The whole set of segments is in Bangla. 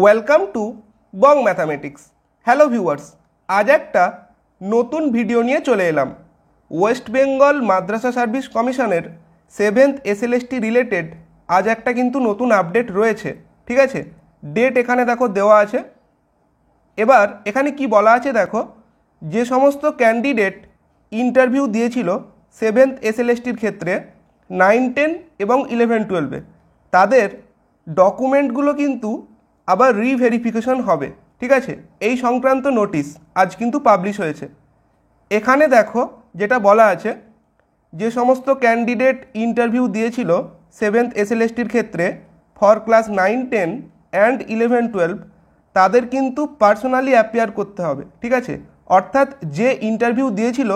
Welcome to Bong mathematics. Hello viewers, আজ একটা নতুন ভিডিও নিয়ে চলে এলাম। ওয়েস্ট বেঙ্গল মাদ্রাসা সার্ভিস কমিশনের 7th SLST রিলেটেড আজ একটা কিন্তু নতুন আপডেট রয়েছে। ঠিক আছে, ডেট এখানে দেখো দেওয়া আছে। এবার এখানে কি বলা আছে দেখো, যে সমস্ত ক্যান্ডিডেট ইন্টারভিউ দিয়েছিল 7th SLSTর ক্ষেত্রে 9, 10 এবং 11, 12 তাদের ডকুমেন্টগুলো কিন্তু আবার রিভেরিফিকেশন হবে। ঠিক আছে, এই সংক্রান্ত নোটিশ আজ কিন্তু পাবলিশ হয়েছে। এখানে দেখো যেটা বলা আছে, যে সমস্ত ক্যান্ডিডেট ইন্টারভিউ দিয়েছিল 7th SLSTর ক্ষেত্রে ফর ক্লাস 9, 10 অ্যান্ড 11, 12 তাদের কিন্তু পার্সোনালি অ্যাপিয়ার করতে হবে। ঠিক আছে, অর্থাৎ যে ইন্টারভিউ দিয়েছিল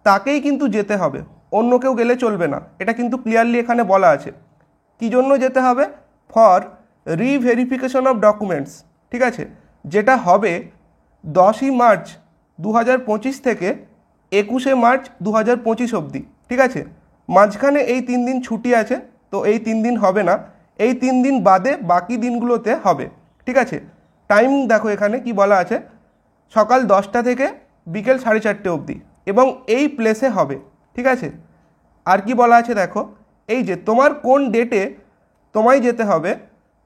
তাকেই কিন্তু যেতে হবে, অন্য কেউ গেলে চলবে না। এটা কিন্তু ক্লিয়ারলি এখানে বলা আছে কী জন্য যেতে হবে, ফর রিভেরিফিকেশন অফ ডকুমেন্টস। ঠিক আছে, যেটা হবে 10ই মার্চ 2025 থেকে 21শে মার্চ 2025 অবধি। ঠিক আছে, মাঝখানে এই 3 দিন ছুটি আছে, তো এই 3 দিন হবে না, এই 3 দিন বাদে বাকি দিনগুলোতে হবে। ঠিক আছে, টাইম দেখো এখানে কি বলা আছে, সকাল 10টা থেকে বিকেল 4:30 অবধি এবং এই প্লেসে হবে। ঠিক আছে, আর কি বলা আছে দেখো, এই যে তোমার কোন ডেটে তোমায় যেতে হবে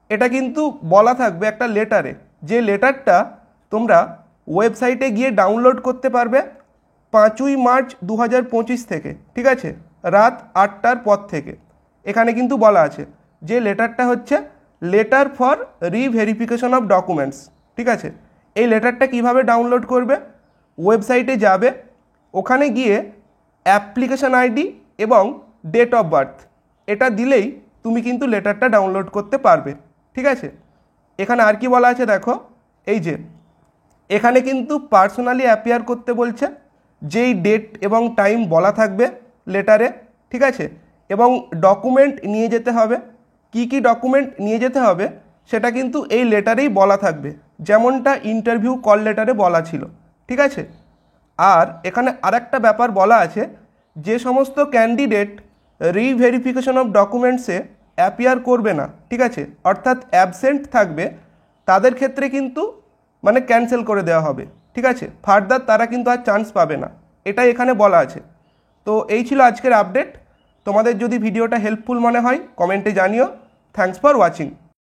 এটা কিন্তু বলা থাকবে একটা লেটারে, যে লেটারটা তোমরা ওয়েবসাইটে গিয়ে ডাউনলোড করতে পারবে 5ই মার্চ 2025 থেকে। ঠিক আছে, রাত 8টার পর থেকে। এখানে কিন্তু বলা আছে যে লেটারটা হচ্ছে letter for reverification of documents. ঠিক আছে, এই লেটারটা কিভাবে ডাউনলোড করবে, ওয়েবসাইটে যাবে, ওখানে গিয়ে অ্যাপ্লিকেশন আইডি এবং ডেট অফ বার্থ এটা দিলেই তুমি কিন্তু লেটারটা ডাউনলোড করতে পারবে। ঠিক আছে, এখানে আর কি বলা আছে দেখো, এই যে এখানে কিন্তু পার্সোনালি অ্যাপিয়ার করতে বলছে, যেই ডেট এবং টাইম বলা থাকবে লেটারে। ঠিক আছে, এবং ডকুমেন্ট নিয়ে যেতে হবে। কি কি ডকুমেন্ট নিয়ে যেতে হবে সেটা কিন্তু এই লেটারেই বলা থাকবে, যেমনটা ইন্টারভিউ কল লেটারে বলা ছিল। ঠিক আছে, আর এখানে আরেকটা ব্যাপার বলা আছে, যে সমস্ত ক্যান্ডিডেট রিভেরিফিকেশন অফ ডকুমেন্টসে অ্যাপিয়ার করবে না, ঠিক আছে, অর্থাৎ অ্যাবসেন্ট থাকবে, তাদের ক্ষেত্রে কিন্তু মানে ক্যান্সেল করে দেওয়া হবে। ঠিক আছে, ফার্দার তারা কিন্তু আর চান্স পাবে না, এটাই এখানে বলা আছে। তো এই ছিল আজকের আপডেট। তোমাদের যদি ভিডিওটা হেল্পফুল মনে হয় কমেন্টে জানিও। Thanks for watching.